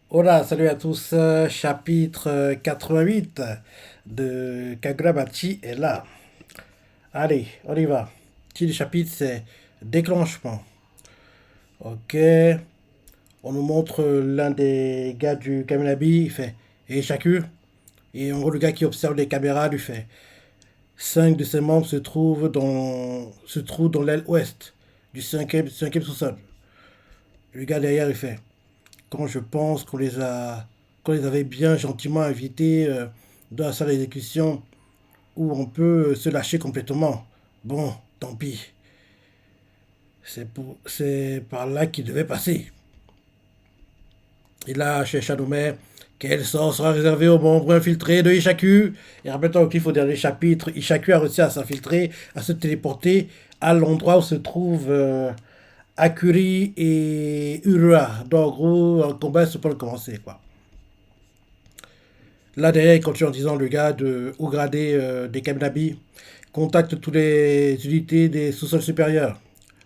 Hola, salut à tous. Chapitre 88 de Kagurabachi est là. Allez, on y va. Le titre du chapitre, c'est Déclenchement. Ok. On nous montre l'un des gars du Kaminabi. Il fait Et Shaku. Et en gros, le gars qui observe les caméras lui fait cinq de ses membres se trouvent dans l'aile ouest du cinquième sous-sol. Le gars derrière, il fait Quand je pense qu'on les avait bien gentiment invités dans la salle d'exécution où on peut se lâcher complètement. Bon, tant pis. C'est par là qu'il devait passer. Et là, chez Shadowmare, quel sort sera réservé aux membres infiltrés de Ishaku? Et rappelle-toi qu'il faut dire les chapitres, Ishaku a réussi à s'infiltrer, à se téléporter à l'endroit où se trouvent Akuri et Urua. Donc, en gros, un combat se peut commencer, quoi. Là, derrière, il continue en disant le gars haut gradé des Kaminabi contacte toutes les unités des sous-sols supérieurs.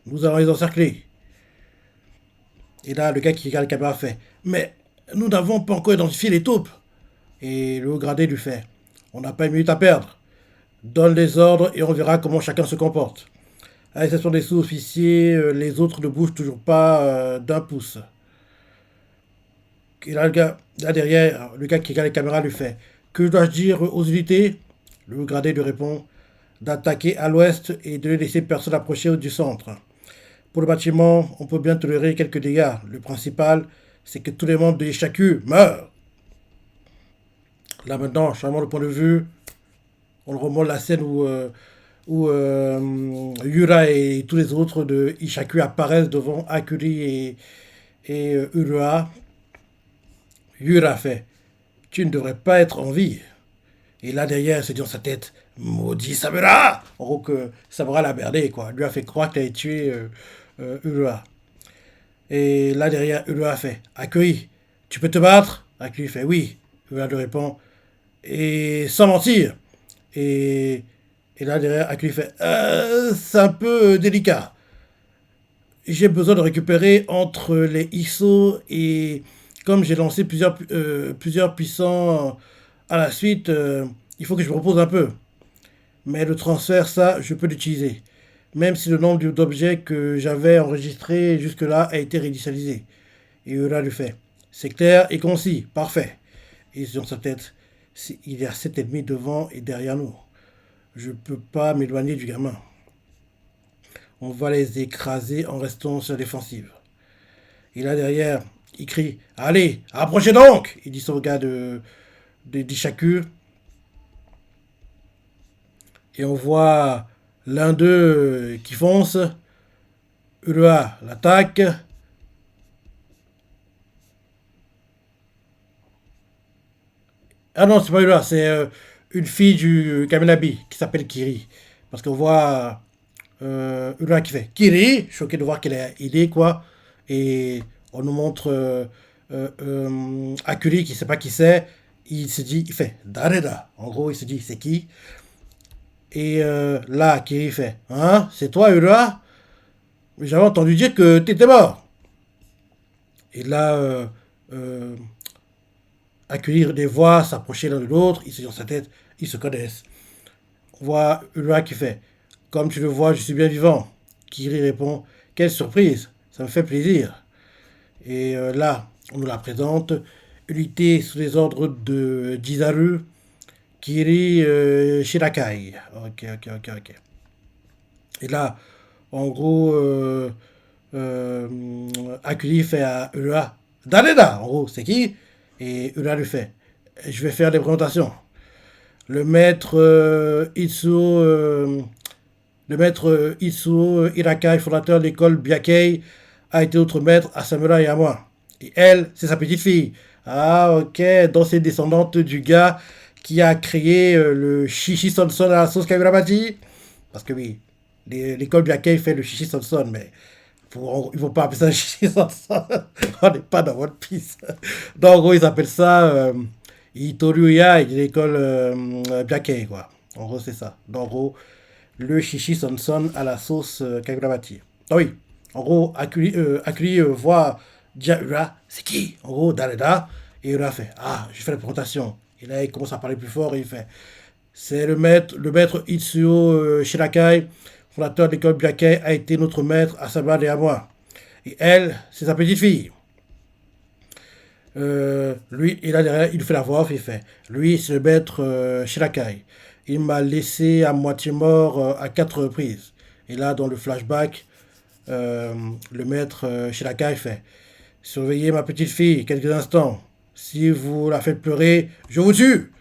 Nous allons les encercler. Et là, le gars qui regarde la caméra fait Mais nous n'avons pas encore identifié les taupes. Et le haut gradé lui fait On n'a pas une minute à perdre. Donne les ordres et on verra comment chacun se comporte. À l'exception des sous-officiers, les autres ne bougent toujours pas d'un pouce. Et là, là derrière, le gars qui regarde les caméras lui fait Que dois-je dire aux unités? Le haut gradé lui répond d'attaquer à l'ouest et de ne laisser personne approcher du centre. Pour le bâtiment, on peut bien tolérer quelques dégâts. Le principal, c'est que tous les membres de Ishaku meurent. Là maintenant, changement de point de vue, on remonte la scène où Yura et tous les autres de Ishaku apparaissent devant Akuri et Urua. Yura fait Tu ne devrais pas être en vie. Et là derrière, il se dit dans sa tête Maudit Samura. En gros, que Samura l'a merdé, quoi. Lui a fait croire qu'il avait tué Urua. Et là derrière, Ulua fait Accueilli, tu peux te battre? Accueilli fait Oui. Ulua lui répond Et sans mentir. Et, et là derrière, Accueilli fait C'est un peu délicat. J'ai besoin de récupérer entre les ISO et comme j'ai lancé plusieurs puissants à la suite, il faut que je me repose un peu. Mais le transfert, ça, je peux l'utiliser. Même si le nombre d'objets que j'avais enregistrés jusque-là a été réinitialisé. Et Ura lui fait C'est clair et concis, parfait. Et sur sa tête Il y a 7 ennemis devant et derrière nous. Je ne peux pas m'éloigner du gamin. On va les écraser en restant sur la défensive. Et là derrière, il crie Allez, approchez donc. Il dit son gars d'Ishaku. Et on voit l'un d'eux qui fonce. Urua l'attaque. Ah non, c'est pas Urua, c'est une fille du Kaminabi qui s'appelle Kiri. Parce qu'on voit Urua qui fait Kiri, choqué de voir qu'elle est aidée, quoi. Et on nous montre Akuri qui sait pas qui c'est. Il se dit, il fait Dareda. En gros, il se dit, c'est qui? Et là, Kiri fait Hein, c'est toi, Urua? J'avais entendu dire que t'étais mort. Et là, euh, accueillir des voix, s'approcher l'un de l'autre, ils se disent dans sa tête, ils se connaissent. On voit Ulra qui fait Comme tu le vois, je suis bien vivant. Kiri répond Quelle surprise, ça me fait plaisir. Et là, on nous la présente. Unité sous les ordres de Jizaru, Kiri Shirakai. Ok, ok, ok, ok. Et là, en gros, euh, Akuli fait à Ulra Dareda, en gros, c'est qui? Et Ulra lui fait Je vais faire des présentations. Le maître Itsuo, Irakai, fondateur de l'école Byakei, a été notre maître à Samura et à moi. Et elle, c'est sa petite fille. Ah, ok, donc c'est descendante du gars qui a créé le Shishi Sonson à la sauce Kagurabati. Parce que oui, l'école Byakei fait le Shishi Sonson, mais ils vont pas appeler ça Shishi Sonson. On n'est pas dans One Piece. Donc, en gros, ils appellent ça Itoruya et l'école Byakei, quoi. En gros, c'est ça. Donc, en gros, le chichi son à la sauce Kagurabati. Ah oui, en gros, Akuli voit dit à Ura, c'est qui? En gros, Daleda. Et Ura fait, ah, je fais la présentation. Et là, il commence à parler plus fort et il fait, c'est le maître Itsuo Shirakai, fondateur de l'école Byakai, a été notre maître à Sabad et à moi. Et elle, c'est sa petite fille. Lui, il, a derrière, il fait la voix off, il fait, lui, c'est le maître Shirakai. Il m'a laissé à moitié mort à 4 reprises. Et là, dans le flashback, le maître Shirakai fait, surveillez ma petite fille quelques instants. Si vous la faites pleurer, je vous tue.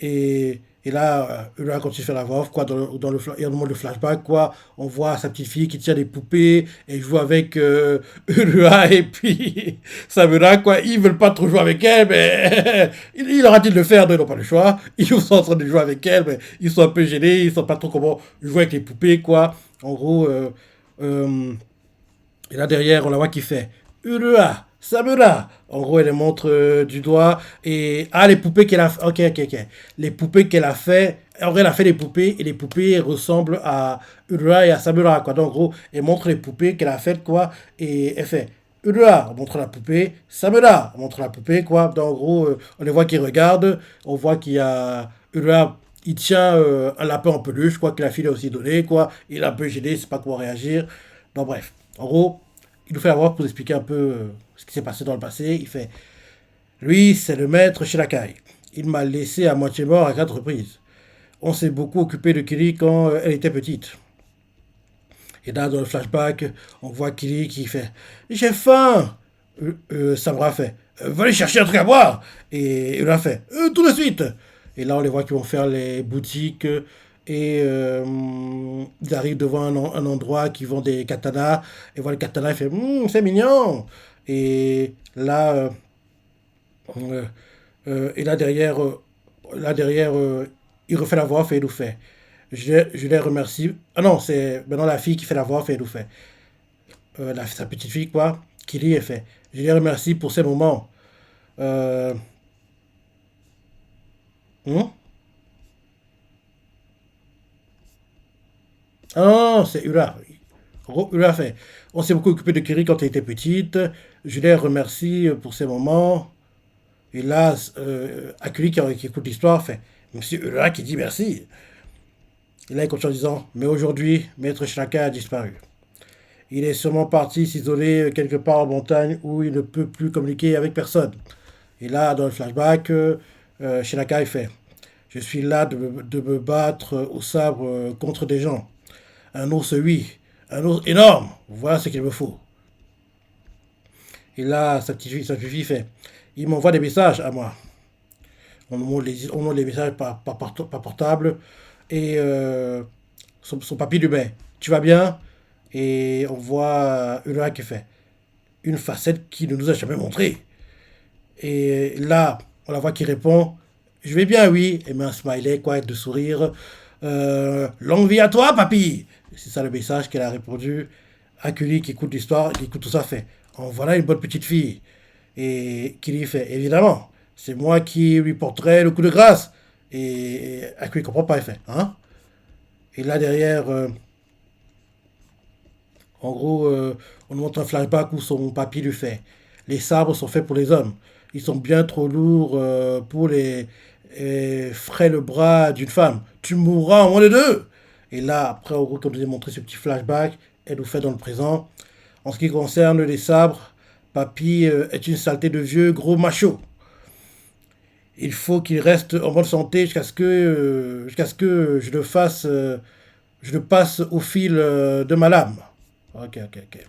Et là, quand il fait la voix off, quoi, et dans le monde de flashback, quoi, on voit sa petite fille qui tient des poupées et joue avec Urua et puis Samura, quoi. Ils veulent pas trop jouer avec elle, mais il aura dit de le faire, ils n'ont pas le choix. Ils sont en train de jouer avec elle, mais ils sont un peu gênés, ils ne savent pas trop comment jouer avec les poupées, quoi. En gros, euh, et là derrière, on la voit qui fait Urua, Samura. En gros, elle les montre du doigt. Et ah, les poupées qu'elle a fait. Ok, ok, ok. Les poupées qu'elle a fait. En vrai, elle a fait des poupées. Et les poupées ressemblent à Urua et à Samura, quoi. Donc, en gros, elle montre les poupées qu'elle a faites, quoi. Et elle fait Urua, on montre la poupée. Samura, on montre la poupée, quoi. Donc, en gros, on les voit qui regardent. On voit qu'il y a Urua. Il tient un lapin en peluche, quoi, que la fille a aussi donné, quoi. Il est un peu gêné, il sait pas comment réagir. Donc, bref. En gros, il nous fait avoir pour expliquer un peu ce qui s'est passé dans le passé. Il fait, lui, c'est le maître Shirakai. Il m'a laissé à moitié mort à 4 reprises. On s'est beaucoup occupé de Kiri quand elle était petite. Et là, dans le flashback, on voit Kiri qui fait, j'ai faim. Samra fait, va aller chercher un truc à boire. Et il a fait, tout de suite. Et là, on les voit qui vont faire les boutiques. Et ils arrivent devant un endroit qui vend des katanas. Et voit le katana, il fait, c'est mignon. Et là, euh, et là derrière il refait la voix off et il nous fait. Je les remercie. Ah non, c'est maintenant la fille qui fait la voix off et il nous fait. Sa petite fille, quoi, qui lit et fait. Je les remercie pour ces moments. Euh, hmm? Ah non, c'est Ura. En gros, Ura fait. On s'est beaucoup occupé de Kiri quand elle était petite. Je les remercie pour ces moments. Et là, Akuli qui écoute l'histoire fait. Monsieur Ura qui dit merci. Et là, il continue en disant, mais aujourd'hui, Maître Shraka a disparu. Il est sûrement parti s'isoler quelque part en montagne où il ne peut plus communiquer avec personne. Et là, dans le flashback, Shraka il fait, je suis là de me battre au sabre contre des gens. Un ours, oui, un ours énorme. Voilà ce qu'il me faut. Et là, sa petite fille fait, il m'envoie des messages à moi. On montre les messages par portable. Et son papy lui met, tu vas bien? Et on voit Ulrich qui fait une facette qui ne nous a jamais montrée. Et là, on la voit qui répond, je vais bien, oui. Et met un smiley, quoi, de sourire. Longue vie à toi, papy. C'est ça le message qu'elle a répondu. Akuli qui écoute l'histoire, qui écoute tout ça, fait, en voilà une bonne petite fille. Et qui lui fait, évidemment, c'est moi qui lui porterai le coup de grâce. Et Akuli comprend pas, il fait, hein? Et là derrière, en gros, on nous montre un flashback où son papy lui fait. Les sabres sont faits pour les hommes. Ils sont bien trop lourds pour les frêles bras d'une femme. Tu mourras en moins de deux. Et là, après, en gros, comme je vous ai montré ce petit flashback, elle nous fait dans le présent. En ce qui concerne les sabres, papy est une saleté de vieux gros macho. Il faut qu'il reste en bonne santé jusqu'à ce que je le passe au fil de ma lame. Ok, ok, ok.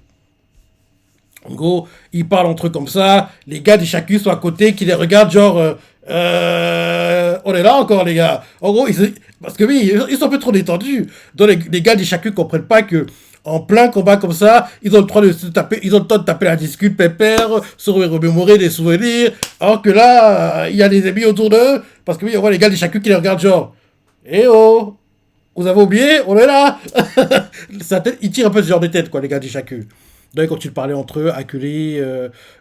En gros, ils parlent entre eux comme ça. Les gars des chacus sont à côté qui les regardent genre. On est là encore, les gars. En gros, parce que oui, ils sont un peu trop détendus. Donc les gars des chacus comprennent pas que en plein combat comme ça, ils ont le droit de se taper, ils ont le temps de taper la discute, pépère, se remémorer des souvenirs. Alors que là, il y a des ennemis autour d'eux. Parce que oui, on voit les gars des chacus qui les regardent genre. Eh oh! Vous avez oublié? On est là! Ils tirent un peu ce genre de tête, quoi, les gars des chacus. Donc, quand tu parlais entre eux, Akuli,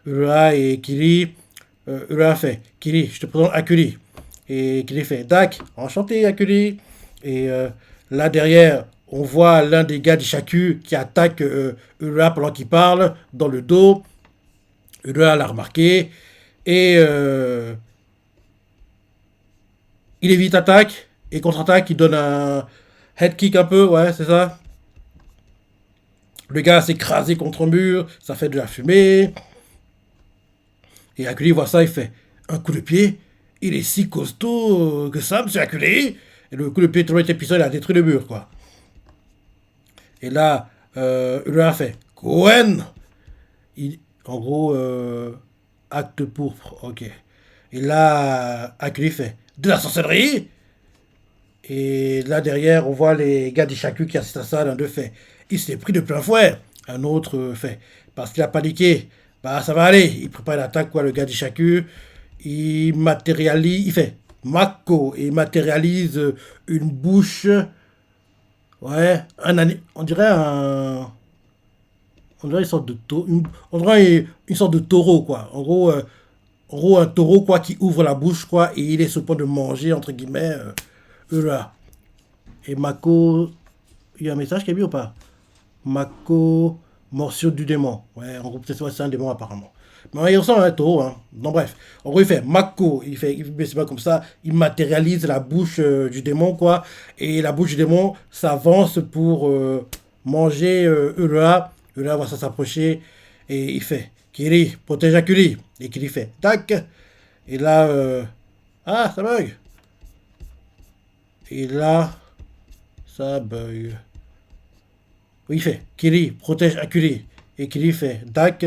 Ura et Kiri, Ura fait Kiri, je te présente Akuli. Et Kiri fait Dak, enchanté Akuli. Et là derrière, on voit l'un des gars du Shaku qui attaque Ura pendant qu'il parle dans le dos. Urua l'a remarqué et il évite attaque et contre-attaque, il donne un head kick un peu, ouais, c'est ça. Le gars s'écrase contre un mur, ça fait de la fumée. Et Aculi voit ça, il fait un coup de pied. Il est si costaud que ça, monsieur Aculi. Et le coup de pied tellement était puissant, il a détruit le mur, quoi. Et là, Urua fait Gwen. En gros, acte pourpre, ok. Et là, Aculi fait de la sorcellerie. Et là, derrière, on voit les gars d'Ishaku qui assistent à ça. L'un d'eux fait il s'est pris de plein fouet. Un autre fait parce qu'il a paniqué. Bah, ça va aller. Il prépare l'attaque, quoi, le gars d'Ishaku. Il matérialise. Il fait Mako. Et il matérialise une bouche. Ouais. On dirait un. On dirait une sorte de on dirait une sorte de taureau, quoi. En gros, un taureau, quoi, qui ouvre la bouche, quoi, et il est sur le point de manger, entre guillemets, là. Et Mako, il y a un message qui est mis ou pas? Mako, morsure du démon. Ouais, en gros, peut-être que c'est un démon apparemment. Mais ouais, il ressemble à un taureau, hein. Donc bref, en gros, il fait Mako, il met ses mains comme ça, il matérialise la bouche du démon, quoi. Et la bouche du démon s'avance pour manger Urua. Urua va s'approcher et il fait Kiri, protège Akuli. Et Kiri fait tac. Et là, ah, ça bug. Et là, ça bug. Oui, il fait Kiri, protège Akuli. Et Kiri fait tac.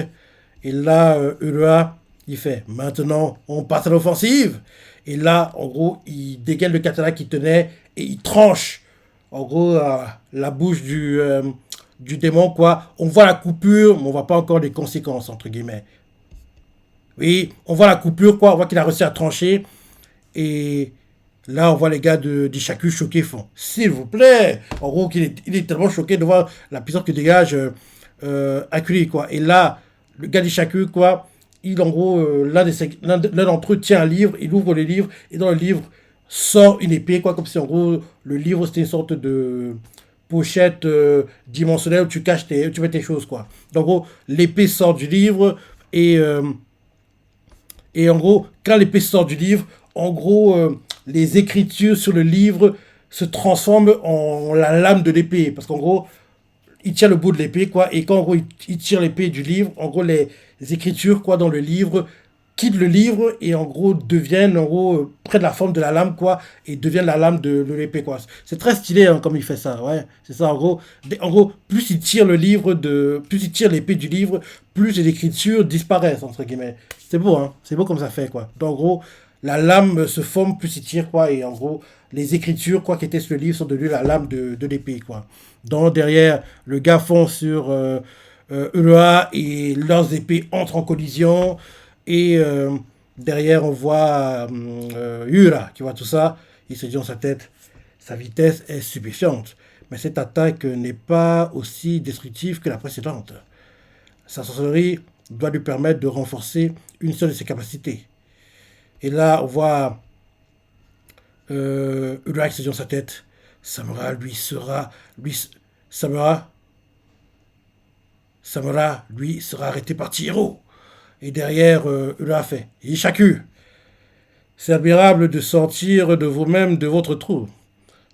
Et là, Urua, il fait maintenant, on passe à l'offensive. Et là, en gros, il dégaine le katana qu'il tenait et il tranche, en gros, la bouche du démon, quoi. On voit la coupure, mais on voit pas encore les conséquences, entre guillemets. Oui, on voit la coupure, quoi. On voit qu'il a réussi à trancher. Et là, on voit les gars d'Ishaku choqués font s'il vous plaît. En gros, il est tellement choqué de voir la puissance que dégage Akuli, quoi. Et là, le gars d'Ishaku, quoi, en gros, l'un d'entre eux tient un livre, il ouvre le livre, et dans le livre sort une épée, quoi, comme si en gros, le livre c'était une sorte de pochette dimensionnelle où tu mets tes choses, quoi. Donc, en gros, l'épée sort du livre, et, euh, et en gros, quand l'épée sort du livre, en gros, les écritures sur le livre se transforment en la lame de l'épée. Parce qu'en gros, il tient le bout de l'épée, quoi, et quand en gros il tire l'épée du livre, en gros les écritures, quoi, dans le livre, quittent le livre et en gros deviennent, en gros, près de la forme de la lame, quoi, et deviennent la lame de l'épée, quoi. C'est très stylé, hein, comme il fait ça, ouais, c'est ça, en gros, plus il tire plus il tire l'épée du livre, plus les écritures disparaissent, entre guillemets. C'est beau, hein, c'est beau comme ça fait, quoi. Donc, en gros, la lame se forme, plus il tire, quoi, et en gros, les écritures, quoi, qui étaient sur le livre sont devenues la lame de l'épée, quoi. Donc derrière, le gars fonce sur Urua et leurs épées entrent en collision. Et derrière, on voit Yura qui voit tout ça. Il se dit dans sa tête, sa vitesse est stupéfiante. Mais cette attaque n'est pas aussi destructive que la précédente. Sa sorcellerie doit lui permettre de renforcer une seule de ses capacités. Et là, on voit Urua qui se dit dans sa tête, Samura, Samura, lui, sera arrêté par Chihiro. Et derrière, Urua fait Ishaku, c'est admirable de sortir de vous-même de votre trou.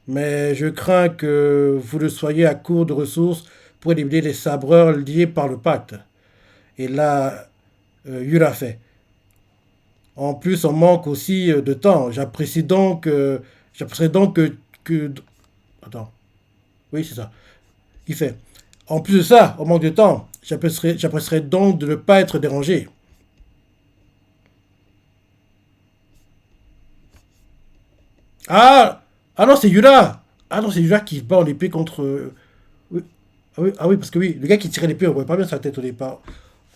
Mais je crains que vous ne soyez à court de ressources pour éliminer les sabreurs liés par le pacte. Et là, Yura fait en plus, on manque aussi de temps. J'apprécierais donc attends. Oui, c'est ça. Il fait. En plus de ça, on manque de temps. J'apprécierais donc de ne pas être dérangé. Ah Ah non, c'est Yura. Ah non, c'est Yura qui bat en épée contre. Oui. Ah oui, parce que oui, le gars qui tirait l'épée, on voit pas bien sa tête au départ.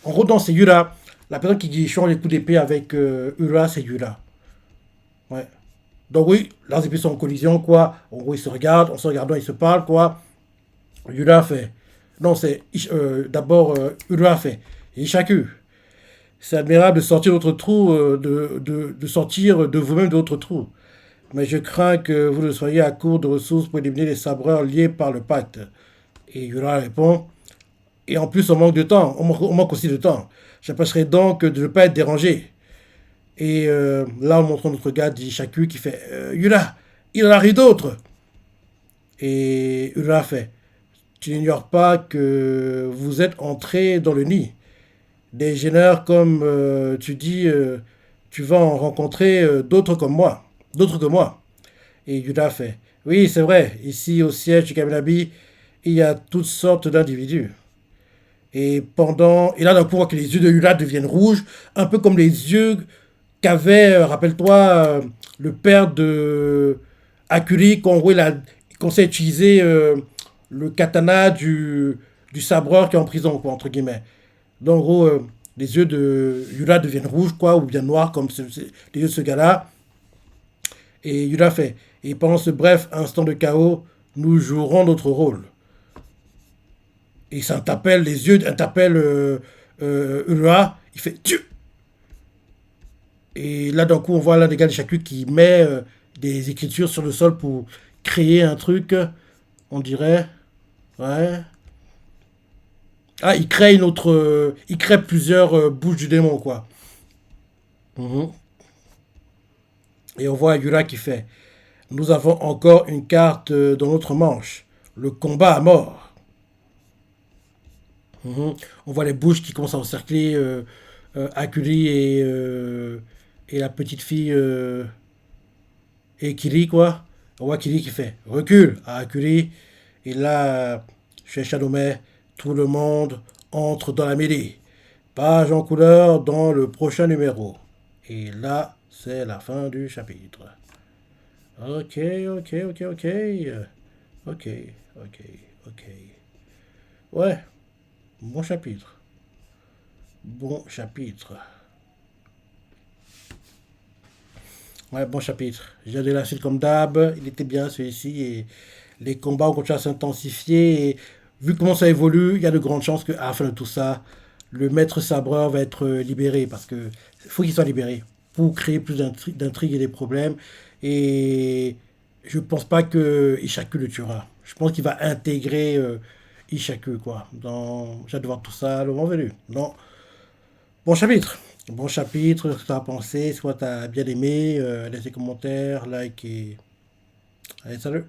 En gros, non, c'est Yura. La personne qui change les coups d'épée avec Ura, c'est Yura. Ouais. Donc oui, leurs épées sont en collision, quoi. En gros, ils se regardent, en se regardant, ils se parlent, quoi. Yura fait. Non, c'est d'abord Ura fait. Ishaku. C'est admirable de sortir de votre trou, de sortir de vous-même de votre trou. Mais je crains que vous ne soyez à court de ressources pour éliminer les sabreurs liés par le pacte. Et Yura répond. Et en plus, on manque de temps. On manque aussi de temps. J'apprécierais donc de ne pas être dérangé. Et là, on montre notre gars d'Ishaku qui fait Yura, il en arrive d'autres. Et Yura fait tu n'ignores pas que vous êtes entré dans le nid. Des génères comme tu dis, tu vas en rencontrer d'autres comme moi, d'autres que moi. Et Yuda fait oui, c'est vrai, ici au siège du Kaminabi, il y a toutes sortes d'individus. Et là, d'un coup, on voit que les yeux de Yuda deviennent rouges, un peu comme les yeux qu'avait, rappelle-toi, le père de Akuri quand s'est utilisé le katana du sabreur qui est en prison, quoi, entre guillemets. Donc, en gros, les yeux de Yuda deviennent rouges, quoi, ou bien noirs, comme les yeux de ce gars-là. Et Yuda fait. Et pendant ce bref instant de chaos, nous jouerons notre rôle. Et ça t'appelle les yeux, t'appelle Ulua, il fait tu. Et là, d'un coup, on voit l'un des gars de Shaku qui met des écritures sur le sol pour créer un truc, on dirait. Ouais. Ah, il crée une autre. Il crée plusieurs bouches du démon, quoi. Mhm. Et on voit Yura qui fait nous avons encore une carte dans notre manche. Le combat à mort. Mhm. On voit les bouches qui commencent à encercler Akuri et la petite fille et Kiri, quoi. On voit Kiri qui fait recule à Akuri. Et là, chez Shadowmay, tout le monde entre dans la mêlée. Page en couleur dans le prochain numéro. Et là, c'est la fin du chapitre. Ok, ok, ok, ok. Ok, ok, ok. Ouais, bon chapitre. Bon chapitre. Ouais, bon chapitre. J'ai adoré la suite comme d'hab. Il était bien celui-ci. Et les combats ont continué à s'intensifier. Et vu comment ça évolue, il y a de grandes chances qu'à la fin de tout ça, le maître sabreur va être libéré. Parce que faut qu'il soit libéré. Pour créer plus d'intrigues et des problèmes. Et je pense pas que Ishaku le tuera. Je pense qu'il va intégrer Ishaku, quoi. J'ai hâte de voir tout ça le moment venu. Non. Bon chapitre. Bon chapitre, ce que tu as pensé, soit tu as bien aimé, laisse des commentaires, like et... Allez, salut.